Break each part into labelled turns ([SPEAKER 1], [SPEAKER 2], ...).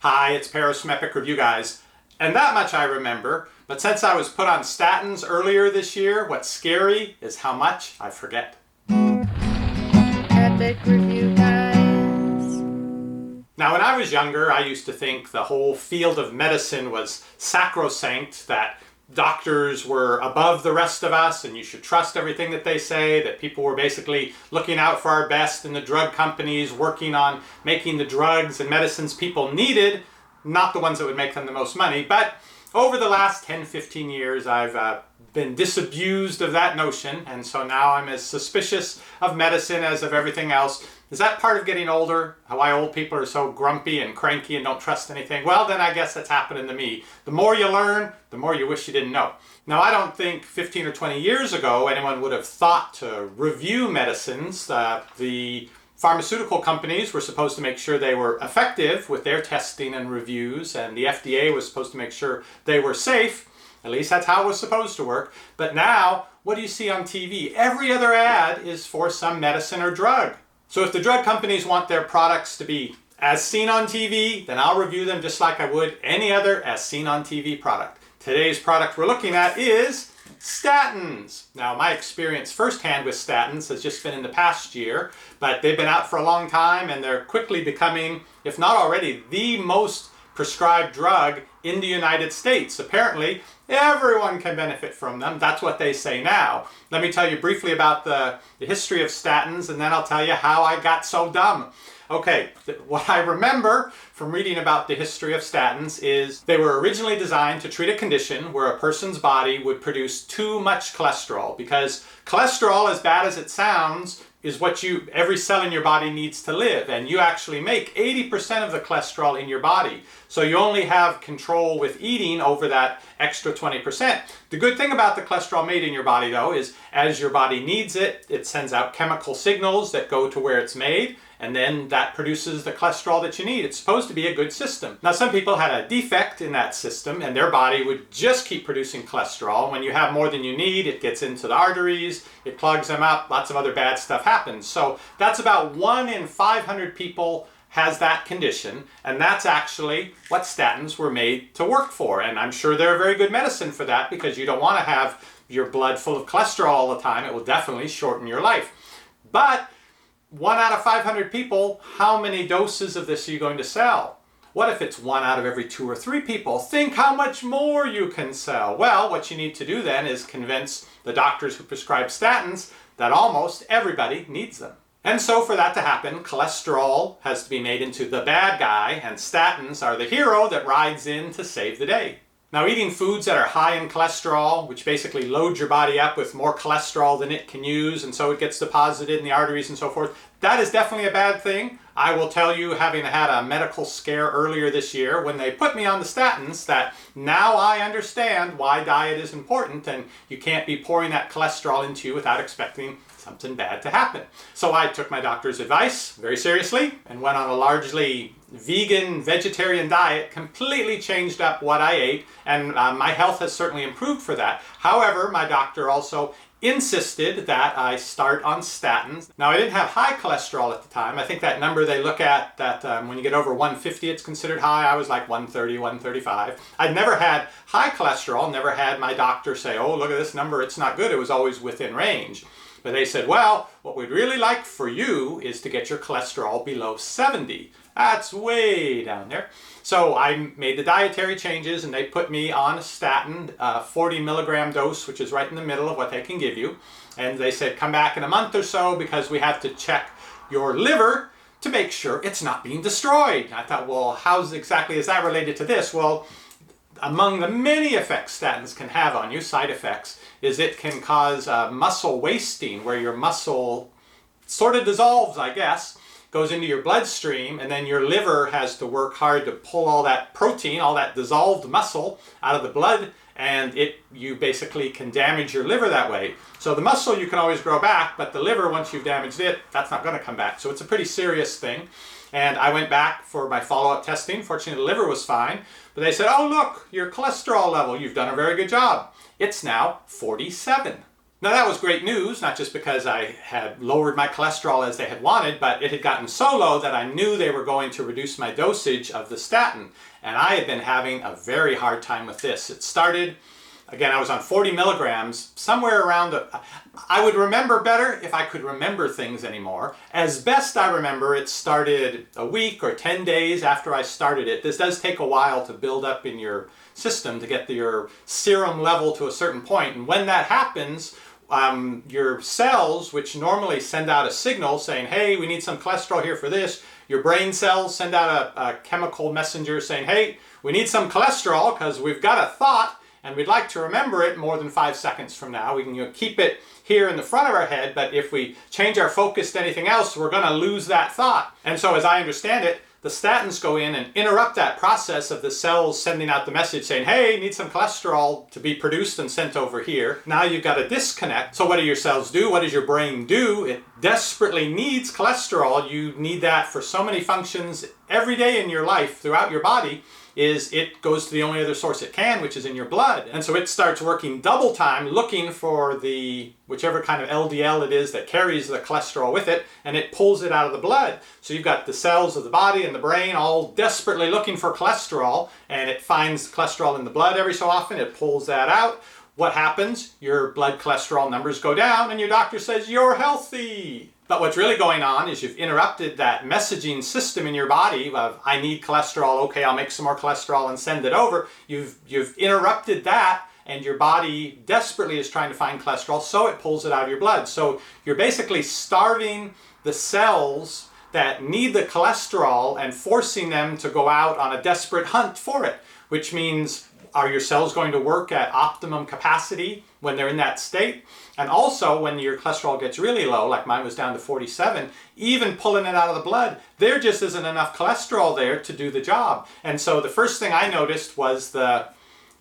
[SPEAKER 1] Hi, it's Paris from EpicReviewGuys. And that much I remember, but since I was put on statins earlier this year, what's scary is how much I forget.
[SPEAKER 2] Epic Review Guys.
[SPEAKER 1] Now, when I was younger, I used to think the whole field of medicine was sacrosanct, that doctors were above the rest of us and you should trust everything that they say, that people were basically looking out for our best and the drug companies working on making the drugs and medicines people needed, not the ones that would make them the most money. But over the last 10, 15 years, I've been disabused of that notion, and so now I'm as suspicious of medicine as of everything else. Is that part of getting older? Why old people are so grumpy and cranky and don't trust anything? Well, then I guess that's happening to me. The more you learn, the more you wish you didn't know. Now, I don't think 15 or 20 years ago anyone would have thought to review medicines. The pharmaceutical companies were supposed to make sure they were effective with their testing and reviews, and the FDA was supposed to make sure they were safe. At least that's how it was supposed to work. But now, what do you see on TV? Every other ad is for some medicine or drug. So if the drug companies want their products to be as seen on TV, then I'll review them just like I would any other as seen on TV product. Today's product we're looking at is statins. Now, my experience firsthand with statins has just been in the past year, but they've been out for a long time and they're quickly becoming, if not already, the most prescribed drug in the United States. Apparently, everyone can benefit from them. That's what they say now. Let me tell you briefly about the history of statins, and then I'll tell you how I got so dumb. Okay, what I remember from reading about the history of statins is they were originally designed to treat a condition where a person's body would produce too much cholesterol, because cholesterol, as bad as it sounds, is what every cell in your body needs to live, and you actually make 80% of the cholesterol in your body. So you only have control with eating over that extra 20%. The good thing about the cholesterol made in your body, though, is as your body needs it, it sends out chemical signals that go to where it's made, and then that produces the cholesterol that you need. It's supposed to be a good system. Now, some people had a defect in that system, and their body would just keep producing cholesterol. When you have more than you need, it gets into the arteries, it clogs them up, lots of other bad stuff happens. So that's about 1 in 500 people has that condition, and that's actually what statins were made to work for. And I'm sure they're a very good medicine for that, because you don't want to have your blood full of cholesterol all the time. It will definitely shorten your life. But 1 out of 500 people, how many doses of this are you going to sell? What if it's 1 out of every 2 or 3 people? Think how much more you can sell. Well, what you need to do then is convince the doctors who prescribe statins that almost everybody needs them. And so for that to happen, cholesterol has to be made into the bad guy, and statins are the hero that rides in to save the day. Now, eating foods that are high in cholesterol, which basically load your body up with more cholesterol than it can use, and so it gets deposited in the arteries and so forth, that is definitely a bad thing. I will tell you, having had a medical scare earlier this year when they put me on the statins, that now I understand why diet is important, and you can't be pouring that cholesterol into you without expecting something bad to happen. So I took my doctor's advice very seriously and went on a largely vegan, vegetarian diet, completely changed up what I ate, and my health has certainly improved for that. However, my doctor also insisted that I start on statins. Now, I didn't have high cholesterol at the time. I think that number they look at, that when you get over 150, it's considered high. I was like 130, 135. I'd never had high cholesterol, never had my doctor say, oh, look at this number, it's not good. It was always within range. But they said, well, what we'd really like for you is to get your cholesterol below 70. That's way down there. So I made the dietary changes, and they put me on a statin, 40 milligram dose, which is right in the middle of what they can give you. And they said, come back in a month or so, because we have to check your liver to make sure it's not being destroyed. I thought, well, how exactly is that related to this? Well, among the many effects statins can have on you, side effects, is it can cause muscle wasting, where your muscle sort of dissolves, I guess, goes into your bloodstream, and then your liver has to work hard to pull all that protein, all that dissolved muscle out of the blood, and you basically can damage your liver that way. So the muscle you can always grow back, but the liver, once you've damaged it, that's not going to come back. So it's a pretty serious thing. And I went back for my follow-up testing. Fortunately, the liver was fine. But they said, oh, look, your cholesterol level, you've done a very good job. It's now 47. Now that was great news, not just because I had lowered my cholesterol as they had wanted, but it had gotten so low that I knew they were going to reduce my dosage of the statin. And I had been having a very hard time with this. It started, again, I was on 40 milligrams, somewhere around, I would remember better if I could remember things anymore. As best I remember, it started a week or 10 days after I started it. This does take a while to build up in your system to get your serum level to a certain point. And when that happens, your cells, which normally send out a signal saying, hey, we need some cholesterol here for this, your brain cells send out a chemical messenger saying, hey, we need some cholesterol because we've got a thought and we'd like to remember it more than 5 seconds from now. We can keep it here in the front of our head, but if we change our focus to anything else, we're going to lose that thought. And so as I understand it, the statins go in and interrupt that process of the cells sending out the message saying, hey, need some cholesterol to be produced and sent over here. Now you've got a disconnect. So what do your cells do? What does your brain do? It desperately needs cholesterol. You need that for so many functions every day in your life throughout your body. It goes to the only other source it can, which is in your blood. And so it starts working double time looking for the whichever kind of LDL it is that carries the cholesterol with it, and it pulls it out of the blood. So you've got the cells of the body and the brain all desperately looking for cholesterol, and it finds cholesterol in the blood every so often. It pulls that out. What happens? Your blood cholesterol numbers go down, and your doctor says you're healthy. But what's really going on is you've interrupted that messaging system in your body of, I need cholesterol, okay, I'll make some more cholesterol and send it over. You've interrupted that, and your body desperately is trying to find cholesterol, so it pulls it out of your blood. So you're basically starving the cells that need the cholesterol and forcing them to go out on a desperate hunt for it, which means, are your cells going to work at optimum capacity when they're in that state? And also, when your cholesterol gets really low, like mine was down to 47, even pulling it out of the blood, there just isn't enough cholesterol there to do the job. And so the first thing I noticed was the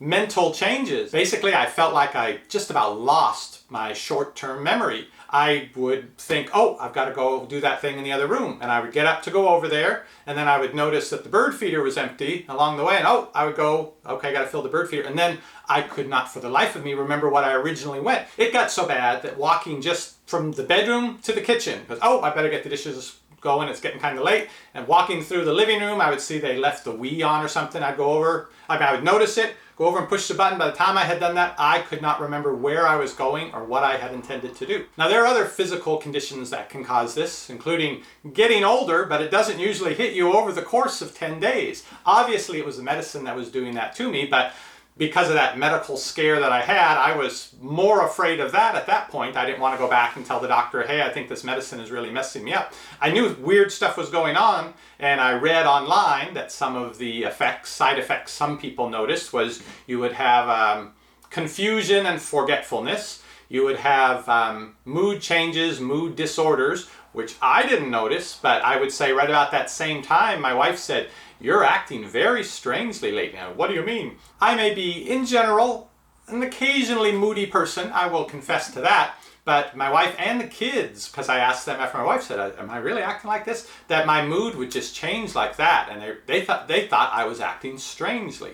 [SPEAKER 1] mental changes. Basically, I felt like I just about lost my short-term memory. I would think, oh, I've got to go do that thing in the other room. And I would get up to go over there, and then I would notice that the bird feeder was empty along the way. And I would go, okay, I got to fill the bird feeder. And then I could not for the life of me remember what I originally went. It got so bad that walking just from the bedroom to the kitchen, because, I better get the dishes going, it's getting kind of late. And walking through the living room, I would see they left the Wii on or something. I'd go over, I would notice it, go over and push the button. By the time I had done that, I could not remember where I was going or what I had intended to do. Now, there are other physical conditions that can cause this, including getting older, but it doesn't usually hit you over the course of 10 days. Obviously, it was the medicine that was doing that to me, but because of that medical scare that I had, I was more afraid of that at that point. I didn't want to go back and tell the doctor, hey, I think this medicine is really messing me up. I knew weird stuff was going on, and I read online that some of the side effects some people noticed was you would have confusion and forgetfulness. You would have mood changes, mood disorders, which I didn't notice, but I would say right about that same time, my wife said, you're acting very strangely lately. Now, what do you mean? I may be, in general, an occasionally moody person. I will confess to that. But my wife and the kids, because I asked them after my wife said, am I really acting like this? That my mood would just change like that. And they thought I was acting strangely.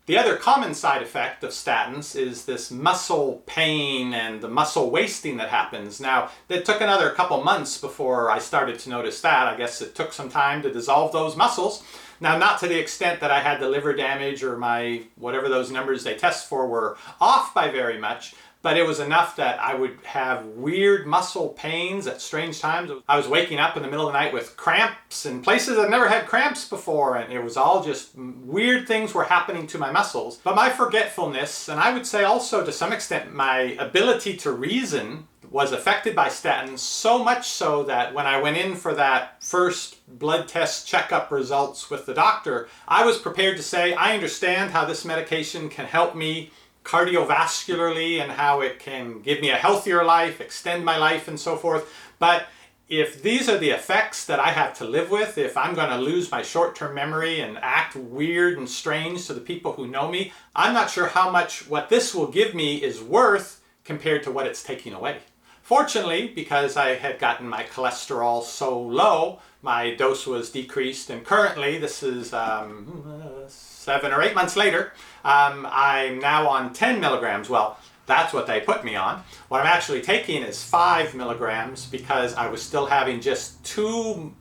[SPEAKER 1] The other common side effect of statins is this muscle pain and the muscle wasting that happens. Now, it took another couple months before I started to notice that. I guess it took some time to dissolve those muscles. Now, not to the extent that I had the liver damage or my, whatever those numbers they test for were off by very much, but it was enough that I would have weird muscle pains at strange times. I was waking up in the middle of the night with cramps in places I'd never had cramps before, and it was all just weird things were happening to my muscles. But my forgetfulness, and I would say also to some extent my ability to reason, was affected by statins, so much so that when I went in for that first blood test checkup results with the doctor, I was prepared to say, I understand how this medication can help me cardiovascularly and how it can give me a healthier life, extend my life and so forth. But if these are the effects that I have to live with, if I'm going to lose my short-term memory and act weird and strange to the people who know me, I'm not sure how much what this will give me is worth compared to what it's taking away. Fortunately, because I had gotten my cholesterol so low, my dose was decreased, and currently, this is 7 or 8 months later, I'm now on 10 milligrams. Well, That's what they put me on. What I'm actually taking is 5 milligrams because I was still having just too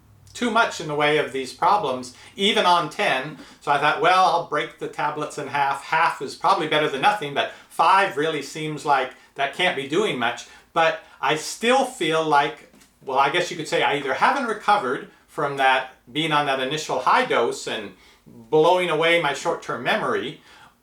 [SPEAKER 1] much in the way of these problems, even on 10. So I thought, well, I'll break the tablets in half. Half is probably better than nothing, but 5 really seems like that can't be doing much. But I still feel like, well, I guess you could say I either haven't recovered from that, being on that initial high dose and blowing away my short-term memory,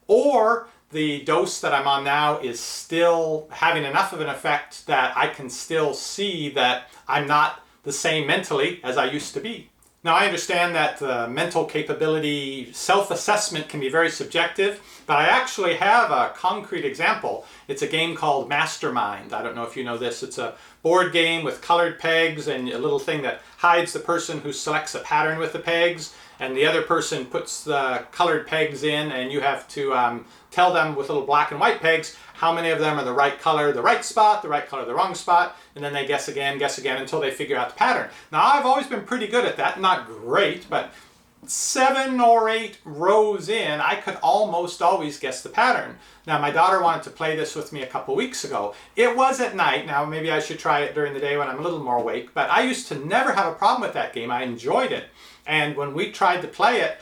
[SPEAKER 1] or the dose that I'm on now is still having enough of an effect that I can still see that I'm not the same mentally as I used to be. Now, I understand that mental capability self-assessment can be very subjective, but I actually have a concrete example. It's a game called Mastermind. I don't know if you know this. It's a board game with colored pegs and a little thing that hides the person who selects a pattern with the pegs, and the other person puts the colored pegs in, and you have to tell them with little black and white pegs how many of them are the right color, the right spot, the right color, the wrong spot, and then they guess again until they figure out the pattern. Now, I've always been pretty good at that, not great, but 7 or 8 rows in, I could almost always guess the pattern. Now, my daughter wanted to play this with me a couple weeks ago. It was at night. Now, maybe I should try it during the day when I'm a little more awake, but I used to never have a problem with that game. I enjoyed it. And when we tried to play it,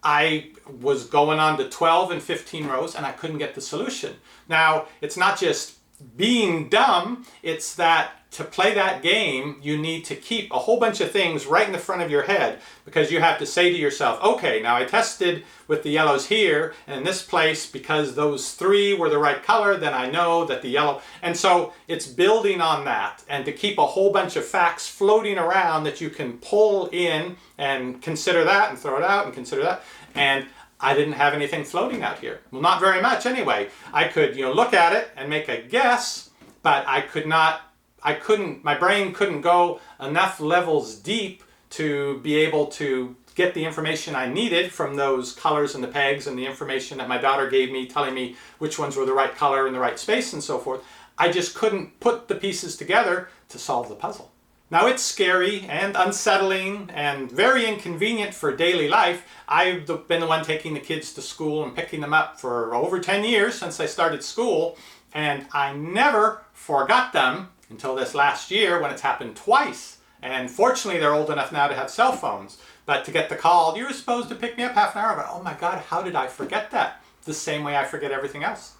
[SPEAKER 1] I was going on to 12 and 15 rows and I couldn't get the solution. Now, it's not just being dumb, it's that to play that game, you need to keep a whole bunch of things right in the front of your head, because you have to say to yourself, okay, now I tested with the yellows here and in this place because those 3 were the right color, then I know that the yellow, and so it's building on that, and to keep a whole bunch of facts floating around that you can pull in and consider that and throw it out and consider that. And I didn't have anything floating out here. Well, not very much anyway. I could, look at it and make a guess, but my brain couldn't go enough levels deep to be able to get the information I needed from those colors and the pegs and the information that my daughter gave me, telling me which ones were the right color and the right space and so forth. I just couldn't put the pieces together to solve the puzzle. Now, it's scary and unsettling and very inconvenient for daily life. I've been the one taking the kids to school and picking them up for over 10 years since I started school, and I never forgot them until this last year when it's happened twice. And fortunately, they're old enough now to have cell phones. But to get the call, you were supposed to pick me up half an hour ago. Oh my God, how did I forget that? The same way I forget everything else.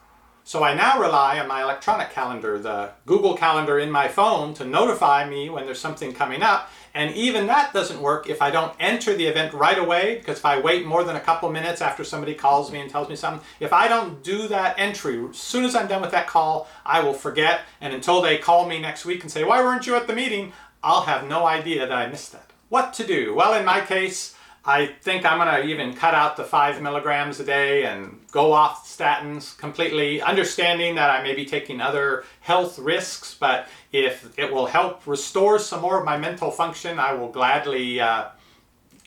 [SPEAKER 1] So I now rely on my electronic calendar, the Google Calendar in my phone, to notify me when there's something coming up. And even that doesn't work if I don't enter the event right away, because if I wait more than a couple minutes after somebody calls me and tells me something, if I don't do that entry, as soon as I'm done with that call, I will forget. And until they call me next week and say, why weren't you at the meeting? I'll have no idea that I missed that. What to do? Well, in my case, I think I'm going to even cut out the 5 milligrams a day and go off statins completely, understanding that I may be taking other health risks, but if it will help restore some more of my mental function, I will gladly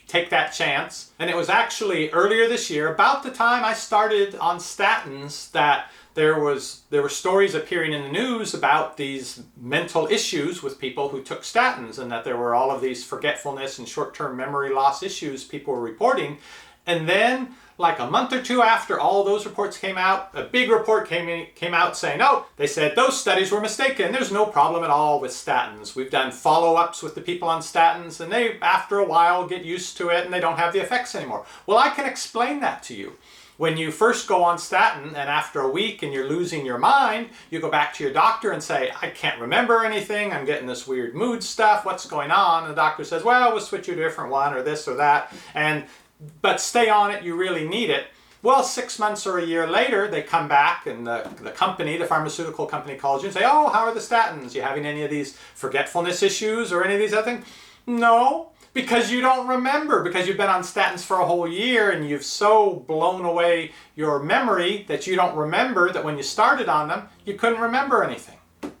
[SPEAKER 1] take that chance. And it was actually earlier this year, about the time I started on statins, that there were stories appearing in the news about these mental issues with people who took statins, and that there were all of these forgetfulness and short-term memory loss issues people were reporting. And then, like a month or 2 after all those reports came out, a big report came out saying, oh, they said those studies were mistaken. There's no problem at all with statins. We've done follow-ups with the people on statins, and they, after a while, get used to it, and they don't have the effects anymore. Well, I can explain that to you. When you first go on statin and after a week and you're losing your mind, you go back to your doctor and say, I can't remember anything, I'm getting this weird mood stuff, what's going on? And the doctor says, well, we'll switch you to a different one or this or that, but stay on it, you really need it. Well, 6 months or a year later, they come back and the company, the pharmaceutical company, calls you and say, oh, how are the statins? You having any of these forgetfulness issues or any of these other things? No. Because you don't remember, because you've been on statins for a whole year and you've so blown away your memory that you don't remember that when you started on them, you couldn't remember anything.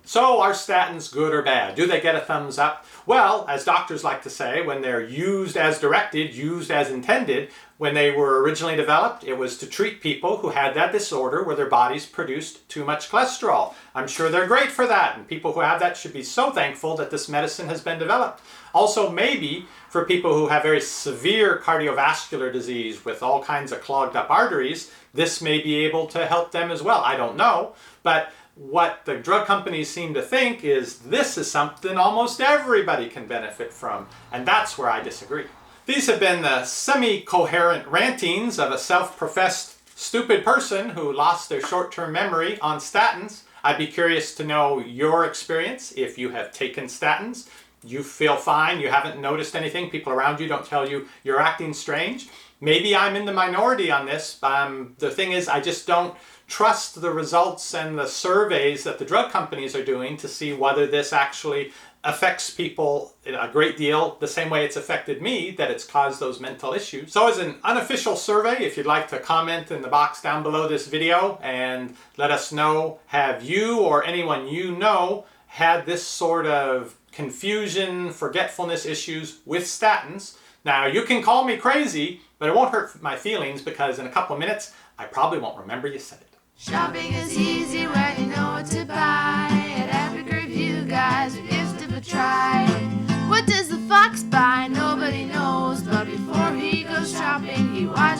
[SPEAKER 1] So are statins good or bad? Do they get a thumbs up? Well, as doctors like to say, when they're used as directed, used as intended, when they were originally developed, it was to treat people who had that disorder where their bodies produced too much cholesterol. I'm sure they're great for that, and people who have that should be so thankful that this medicine has been developed. Also, maybe for people who have very severe cardiovascular disease with all kinds of clogged up arteries, this may be able to help them as well. I don't know, but what the drug companies seem to think is this is something almost everybody can benefit from, and that's where I disagree. These have been the semi-coherent rantings of a self-professed stupid person who lost their short-term memory on statins. I'd be curious to know your experience. If you have taken statins, you feel fine, you haven't noticed anything, people around you don't tell you you're acting strange. Maybe I'm in the minority on this. The thing is, I just don't trust the results and the surveys that the drug companies are doing to see whether this actually affects people a great deal the same way it's affected me, that it's caused those mental issues. So as an unofficial survey, if you'd like to comment in the box down below this video and let us know, have you or anyone you know had this sort of confusion, forgetfulness issues with statins? Now, you can call me crazy, but it won't hurt my feelings because in a couple of minutes, I probably won't remember you said it.
[SPEAKER 2] Shopping is easy when you know what to buy. At EpicReviewGuys, we give it a try. What does the fox buy? Nobody knows, but before he goes shopping, he watches